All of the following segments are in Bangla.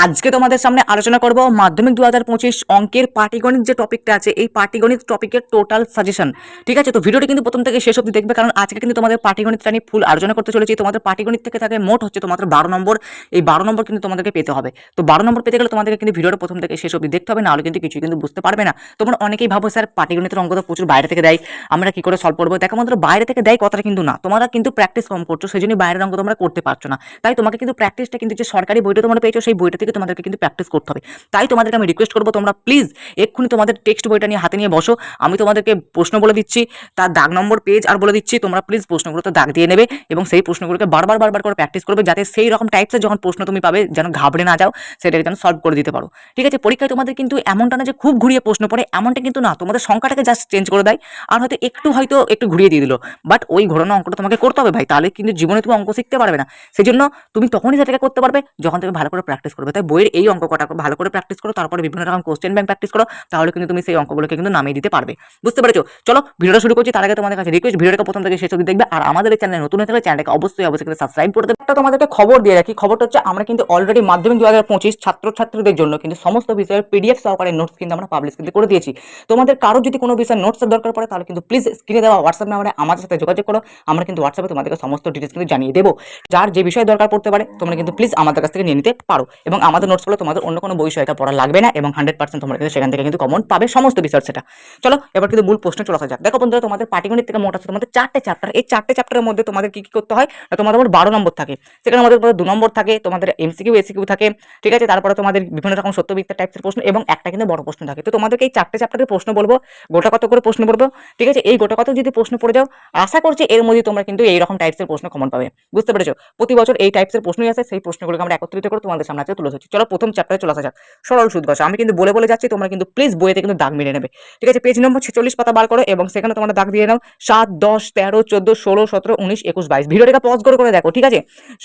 আজকে তোমাদের সামনে আলোচনা করব মাধ্যমিক 2025 অঙ্কের পাটিগণিত যে টপিকটা আছে এই পাটিগণিত টপিকের টোটাল সাজেশন। ঠিক আছে, তো ভিডিওটি কিন্তু প্রথম থেকে শেষ অবধি দেখবে, কারণ আজকে কিন্তু তোমাদের পাটিগণিতটা নিয়ে ফুল আলোচনা করতে চলেছি। তোমাদের পাটিগণিত থেকে থাকে মোট হচ্ছে তোমাদের 12 নম্বর। এই 12 নম্বর কিন্তু তোমাদেরকে পেতে হবে। তো 12 নম্বর পেতে গেলে তোমাদেরকে কিন্তু ভিডিওটা প্রথম থেকে শেষ অবধি দেখতে হবে, নাহলে কিন্তু কিছুই কিন্তু বুঝতে পারবে না। তোমরা অনেকেই ভাবো স্যার পাটিগণিতের অঙ্ক তো প্রচুর বাইরে থেকে দেয়, আমরা কি করে সলভ করবো? দেখো মাত্র বাইরে থেকে দেয় কথাটা কিন্তু না, তোমরা কিন্তু প্র্যাকটিস কম করছো, সেই জন্য বাইরের অঙ্ক তোমরা করতে পারছো না। তাই তোমাকে কিন্তু প্র্যাকটিসটা কিন্তু যে সরকারি বইটা তোমরা পেয়েছো সেই বইটা থেকে তোমাদেরকে কিন্তু প্র্যাকটিস করতে হবে। তাই তোমাদেরকে আমি রিকোয়েস্ট করবো, তোমরা প্লিজ এক্ষুনি তোমাদের টেক্সট বইটা নিয়ে হাতে নিয়ে বসো। আমি তোমাদেরকে প্রশ্ন বলে দিচ্ছি, তার দাগ নম্বর পেজ আর বলে দিচ্ছি, তোমরা প্লিজ প্রশ্নগুলোতে দাগ দিয়ে নেবে এবং সেই প্রশ্নগুলোকে বারবার বারবার করে প্র্যাকটিস করবে, যাতে সেই রকম টাইপসের যখন প্রশ্ন তুমি পাবে যেন ঘাবড়ে না যাও, সেটাকে যেন সলভ করে দিতে পারো। ঠিক আছে, পরীক্ষায় তোমাদের কিন্তু এমনটা না যে খুব ঘুরিয়ে প্রশ্ন পড়ে, এমনটা কিন্তু না, তোমাদের সংখ্যাটাকে জাস্ট চেঞ্জ করে দেয় আর হয়তো একটু ঘুরিয়ে দিয়ে দিল, বাট ওই ঘোরানো অঙ্কটা তোমাকে করতে হবে ভাই, তাহলে কিন্তু জীবনে তুমি অঙ্ক শিখতে পারবে না। সেই জন্য তুমি তখনই সেটাকে করতে পারবে যখন তুমি ভালো করে প্র্যাকটিস করবে। তাই বইয়ের এই অঙ্ক কটা ভালো করে প্র্যাকটিস করো, তারপরে বিভিন্ন রকম কোশ্চেন ব্যাংক প্র্যাকটিস করো, তাহলে কিন্তু তুমি সেই অঙ্কগুলোকে কিন্তু নামিয়ে দিতে পারবে। বুঝতে পেরেছো? চলো ভিডিওটা শুরু করছি। তার আগে তোমাদের কাছে রিকোয়েস্ট, ভিডিওটা প্রথম থেকে শেষ অবধি দেখবে, আর আমাদের এই চ্যানেলে নতুন হয়ে থাকলে চ্যানেলটাকে অবশ্যই সাবস্ক্রাইব করে দেবে। একটা তোমাদেরকে খবর দিয়ে রাখি, খবরটা হচ্ছে আমরা কিন্তু অলরেডি মাধ্যমিক 2025 ছাত্রছাত্রীদের জন্য কিন্তু সমস্ত বিষয়ের পিডিএফ সহকারে নোটস কিন্তু আমরা পাবলিশ কিন্তু করে দিয়েছি। তোমাদের কারো যদি কোনো বিষয়ের নোটসের দরকার পড়ে, তাহলে কিন্তু প্লিজ স্ক্রিনে দেওয়া হোয়াটসঅ্যাপ নাম্বারে আমাদের সাথে যোগাযোগ করো। আমরা কিন্তু হোয়াটসঅ্যাপে তোমাদেরকে সমস্ত ডিটেলস কিন্তু জানিয়ে দেবো। যার যে বিষয় দরকার পড়তে পারে তোমরা কিন্তু প্লিজ আমাদের কাছ থেকে নিয়ে নিতে পারো, এবং আমাদের নোটসগুলো তোমাদের অন্য কোনো বই সহায়তা পড়া লাগবে না, এবং 100% তোমরা কিন্তু সেখান থেকে কিন্তু কমন পাবে সমস্ত বিষয় সেটা। চলো এবার কিন্তু মূল প্রশ্নে চলে আসা যাক। দেখো বন্ধুরা, তোমাদের পাটিগণিত থেকে মোট আছে তোমাদের 4টে চ্যাপ্টার। এই 4টে চ্যাপ্টারের মধ্যে তোমাদের কি কি করতে হয় না, তোমাদের 12 নম্বর থাকে, সেখানে আমাদের 2 নম্বর থাকে, তোমাদের এমসিকিউ এসিকিউ থাকে। ঠিক আছে, তারপরে তোমাদের বিভিন্ন রকম সত্য মিথ্যা টাইপের প্রশ্ন এবং একটা কিন্তু বড় প্রশ্ন থাকে। তো তোমাদেরকে এই 4টে চ্যাপ্টারের প্রশ্ন বলবো, গোটা কত করে প্রশ্ন পড়বো। ঠিক আছে, এই গোটা কত যদি প্রশ্ন পড়ে যাও, আশা করছি এর মধ্যে তোমরা কিন্তু এই রকম টাইপসের প্রশ্ন কমন পাবে। বুঝতে পেরেছো? প্রতি বছর এই টাইপসের প্রশ্নই আসে, সেই প্রশ্নগুলোকে আমরা একত্রিত করে তোমাদের সামনে তুলে ধরছি। চলো প্রথম চ্যাপ্টারে চলে আসা যাক, সরল সুদ ঘষা। আমি কিন্তু বলে বলে যাচ্ছি, তোমরা কিন্তু প্লিজ বইতে কিন্তু দাগ মেরে নেবে। ঠিক আছে, পেজ নম্বর 46 পাতা বার করো এবং সেখানে তোমরা দাগ দিয়ে নাও 7, 10, 13, 14, 16, 17, 19, 21, 22। ভিডিওটাকে পজ করে দেখো। ঠিক আছে,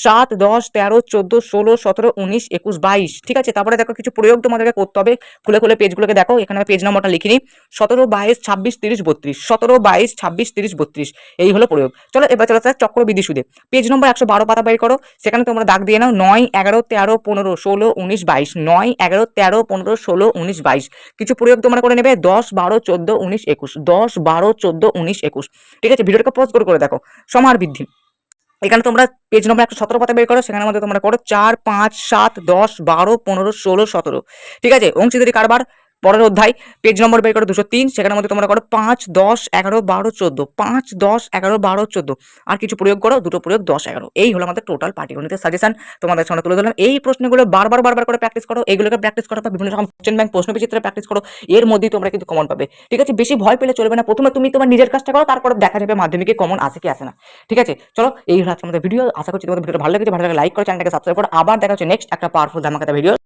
7, 10, 13, 14, 16, 17, 19, 21, 22। ঠিক আছে, তারপরে দেখো কিছু প্রয়োগ তোমাদেরকে করতে হবে। খুলে খুলে পেজগুলোকে দেখো, এখানে পেজ নম্বরটা লিখিনি, 17, 22, 26, 30, 32, 17, 22, 26, 30, 32, এই হলো প্রয়োগ। চলো এবার চলো চক্রবৃদ্ধি সুদে। পেজ নম্বর 112 পাতা বের করো, সেখানে তোমরা দাগ দিয়ে নাও 9, 11, 13, 15, 16, 19, 22, 9, 11, 13, 15, 16, 19, 22। কিছু প্রয়োগ তোমরা করে নেবে 10, 12, 14, 19, 21, 10, 12, 14, 19, 21। ঠিক আছে, ভিডিওটাকে পজ করে দেখো। সমাহার বৃদ্ধি, এখানে তোমরা পেজ নম্বর 117 পাতা বের করো, সেখানের মধ্যে তোমরা করো 4, 5, 7, 10, 12, 15, 16, 17। ঠিক আছে, অংশীদারি কারবার পরের অধ্যায়, পেজ নম্বর বের করো 203, সেখানের মধ্যে তোমরা করো 5, 10, 11, 12, 14, 5, 10, 11, 12, 14। আর কিছু প্রয়োগ করো, দুটো প্রয়োগ 10, 11। এই হলো আমাদের টোটাল পাটিগণিতের সাজেশন, তোমাদের সামনে তুলে ধরলাম। এই প্রশ্নগুলো বারবার করে প্র্যাকটিস করো, এইগুলোকে প্র্যাকটিস করো, বা বিভিন্ন রকম কোশ্চেন ব্যাংক প্রশ্ন বিচিত্রে প্র্যাকটিস করো, এর মধ্যেই তোমরা কিন্তু কমন পাবে। ঠিক আছে, বেশি ভয় পেলে চলবে না, প্রথমে তুমি তোমার নিজের কাজটা করো, তারপর দেখা যাবে মাধ্যমিকে কমন আসে কি আসে না। ঠিক আছে, চলো এই হলো আজকে আমাদের ভিডিও। আশা করছি তোমাদের ভিডিওটা ভালো লেগেছে, ভালো লাগে লাইক করো, চ্যানেলটাকে সাবস্ক্রাইব করো। আবার দেখা হচ্ছে নেক্সট একটা পাওয়ারফুল ধামাকাতা ভিডিও।